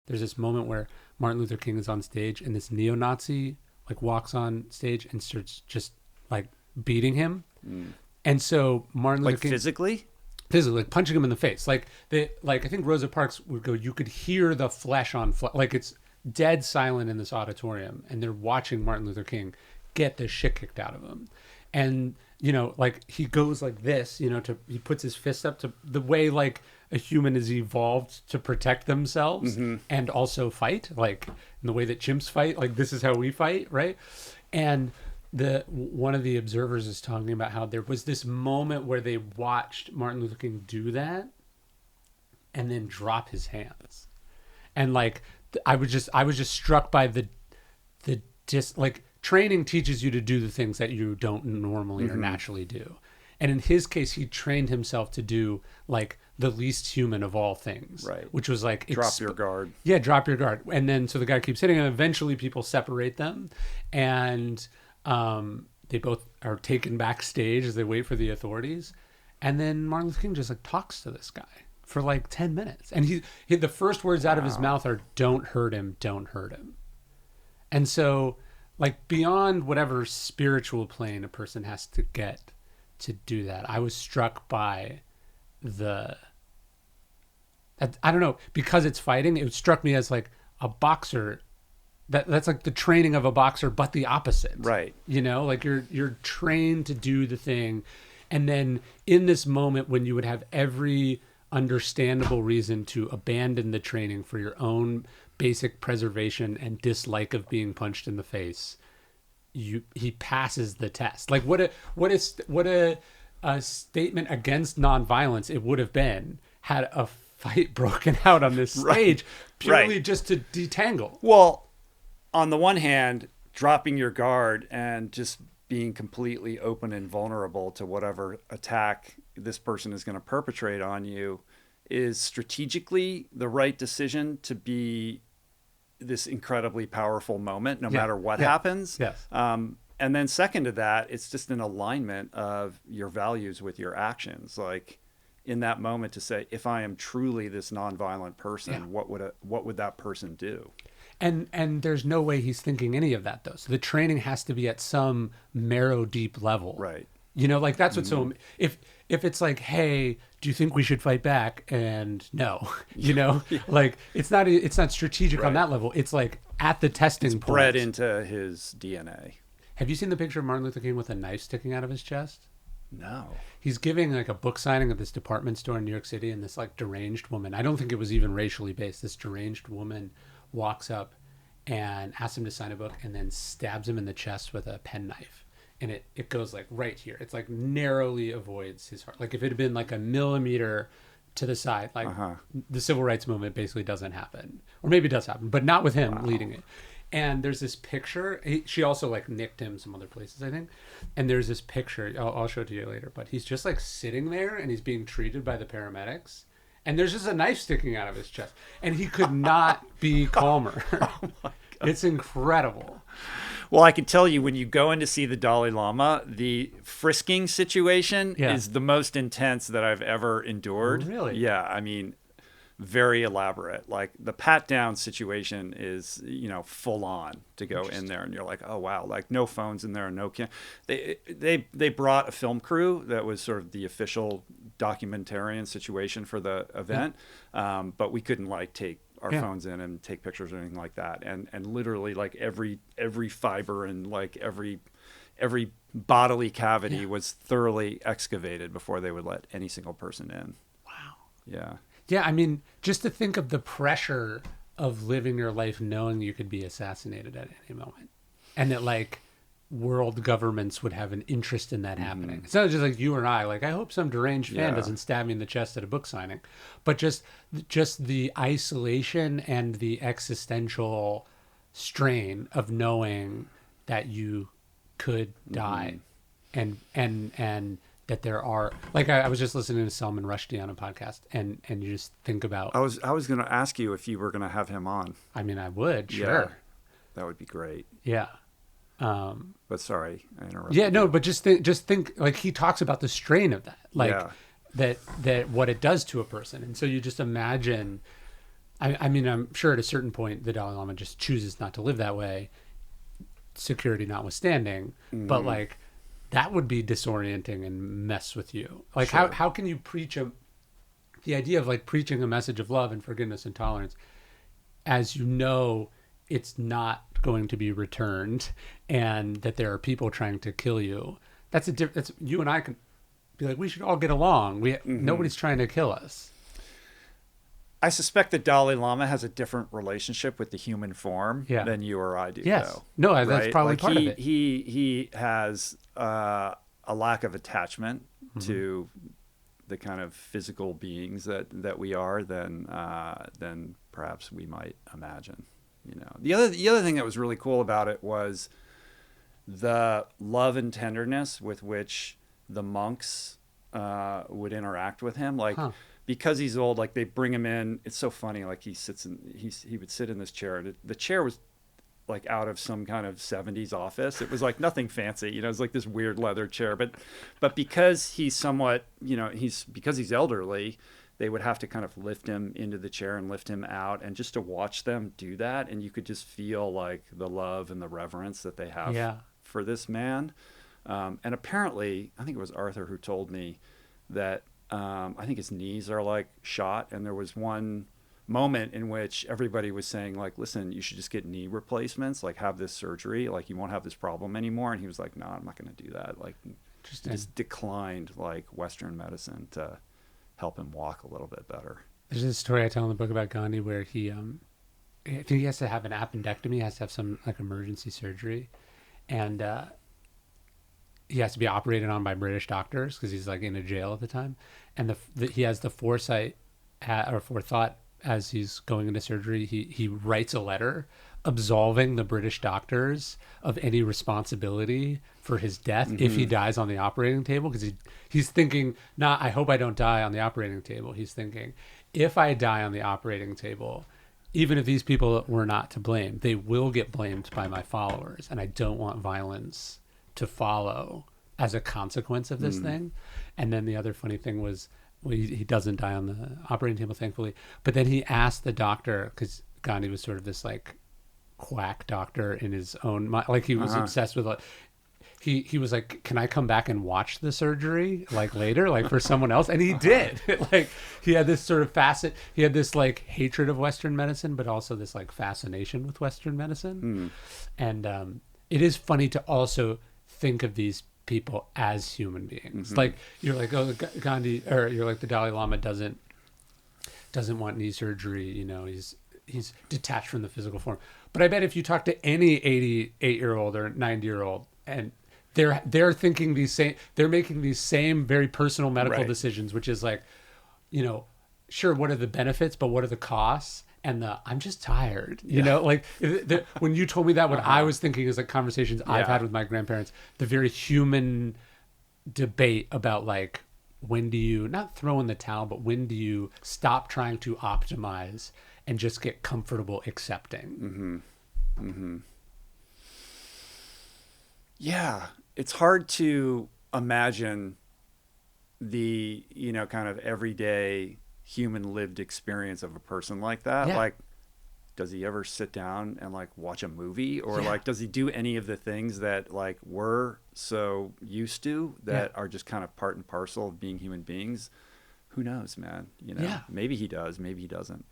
There's this moment where Martin Luther King is on stage and this neo-Nazi like walks on stage and starts just like beating him. And so Martin Luther Like King physically? like punching him in the face. Like I think Rosa Parks would go, you could hear the flesh on flesh. Like it's dead silent in this auditorium and they're watching Martin Luther King get the shit kicked out of him. And, you know, like he goes like this, you know, he puts his fist up to the way like a human is evolved to protect themselves and also fight, like in the way that chimps fight, like this is how we fight, right? And one of the observers is talking about how there was this moment where they watched Martin Luther King do that and then drop his hands. And like I was just struck by the like training teaches you to do the things that you don't normally or naturally do. And in his case, he trained himself to do like the least human of all things, right? Which was like drop your guard. Yeah, drop your guard. And then so the guy keeps hitting him. Eventually, people separate them, and they both are taken backstage as they wait for the authorities. And then Martin Luther King just like talks to this guy for like 10 minutes, and he the first words out of his mouth are "Don't hurt him, don't hurt him." And so, like beyond whatever spiritual plane a person has to get to do that, I was struck by I don't know, because it's fighting, it struck me as like a boxer. That's like the training of a boxer, but the opposite. Right. You know, like you're trained to do the thing. And then in this moment when you would have every understandable reason to abandon the training for your own basic preservation and dislike of being punched in the face, he passes the test. Like what a statement against nonviolence it would have been had a fight broken out on this stage purely just to detangle. Well, on the one hand, dropping your guard and just being completely open and vulnerable to whatever attack this person is going to perpetrate on you is strategically the right decision to be this incredibly powerful moment, no matter what happens. Yes. And then second to that, it's just an alignment of your values with your actions. Like in that moment to say, if I am truly this nonviolent person, what would that person do? And there's no way he's thinking any of that though. So the training has to be at some marrow deep level. Right. You know, like that's what's so if it's like, hey, do you think we should fight back? And no, you know, like it's not strategic on that level. It's like at the testing point. Bred into his DNA. Have you seen the picture of Martin Luther King with a knife sticking out of his chest? No. He's giving like a book signing at this department store in New York City, and this like deranged woman, I don't think it was even racially based, this deranged woman walks up and asks him to sign a book and then stabs him in the chest with a penknife. And it goes like right here. It's like narrowly avoids his heart. Like if it had been like a millimeter to the side, like the civil rights movement basically doesn't happen. Or maybe it does happen, but not with him leading it. And there's this picture. She also like nicked him some other places, I think. And there's this picture. I'll show it to you later. But he's just like sitting there and he's being treated by the paramedics. And there's just a knife sticking out of his chest. And he could not be calmer. It's incredible. Well, I can tell you when you go in to see the Dalai Lama, the frisking situation is the most intense that I've ever endured. Oh, really? Yeah. I mean, very elaborate. Like the pat down situation is, you know, full on to go in there, and you're like, oh wow, like no phones in there, no they brought a film crew that was sort of the official documentarian situation for the event, but we couldn't like take our phones in and take pictures or anything like that, and literally like every fiber and like every bodily cavity was thoroughly excavated before they would let any single person in. Wow. Yeah. Yeah, I mean, just to think of the pressure of living your life knowing you could be assassinated at any moment. And that, like, world governments would have an interest in that happening. It's not just like you and I. Like, I hope some deranged fan doesn't stab me in the chest at a book signing. But just the isolation and the existential strain of knowing that you could die. And that there are, like, I was just listening to Salman Rushdie on a podcast, and you just think about. I was going to ask you if you were going to have him on. I mean, I would, sure. Yeah, that would be great. Yeah. But sorry, I interrupted. Yeah, no, but just think, like, he talks about the strain of that, like that what it does to a person, and so you just imagine. I mean, I'm sure at a certain point the Dalai Lama just chooses not to live that way, security notwithstanding. But like, that would be disorienting and mess with you. Like, Sure. how can you the idea of like preaching a message of love and forgiveness and tolerance, as you know, it's not going to be returned, and that there are people trying to kill you. That's you and I can be like, we should all get along. Nobody's trying to kill us. I suspect the Dalai Lama has a different relationship with the human form than you or I do. Yes. Though, No, that's right? probably like part of it. He has a lack of attachment to the kind of physical beings that we are than perhaps we might imagine. You know, the other thing that was really cool about it was the love and tenderness with which the monks would interact with him, like. Because he's old, like they bring him in. It's so funny. Like he would sit in this chair. The chair was like out of some kind of 70s office. It was like nothing fancy, you know. It was like this weird leather chair. But because he's somewhat, you know, because he's elderly, they would have to kind of lift him into the chair and lift him out, and just to watch them do that, and you could just feel like the love and the reverence that they have for this man. And apparently, I think it was Arthur who told me that. I think his knees are like shot, and there was one moment in which everybody was saying like, listen, you should just get knee replacements, like have this surgery, like you won't have this problem anymore. And he was like, no, I'm not going to do that. Like just declined like Western medicine to help him walk a little bit better. There's this story I tell in the book about Gandhi where he I think he has to have an appendectomy, has to have some like emergency surgery, and he has to be operated on by British doctors because he's like in a jail at the time, and he has the foresight or forethought as he's going into surgery. He writes a letter absolving the British doctors of any responsibility for his death if he dies on the operating table, because he's thinking, not I hope I don't die on the operating table. He's thinking, if I die on the operating table, even if these people were not to blame, they will get blamed by my followers, and I don't want violence to follow as a consequence of this thing. And then the other funny thing was, well, he doesn't die on the operating table, thankfully, but then he asked the doctor, because Gandhi was sort of this like quack doctor in his own mind, like he was obsessed with he was like, can I come back and watch the surgery like later, like for someone else? And he did. Like he had this sort of he had this like hatred of Western medicine, but also this like fascination with Western medicine. And it is funny to also think of these people as human beings. Like you're like, oh, Gandhi, or you're like, the Dalai Lama doesn't want knee surgery, you know, he's detached from the physical form. But I bet if you talk to any 88-year-old or 90-year-old, and they're thinking they're making these same very personal medical decisions, which is like, you know, sure, what are the benefits, but what are the costs? And I'm just tired, you know, like when you told me that, what I was thinking is like conversations I've had with my grandparents, the very human debate about like, when do you not throw in the towel, but when do you stop trying to optimize and just get comfortable accepting? Yeah. It's hard to imagine the, you know, kind of everyday human lived experience of a person like that. Like, does he ever sit down and like watch a movie, or like does he do any of the things that like we're so used to that are just kind of part and parcel of being human beings? Who knows, man? You know, maybe he does, maybe he doesn't.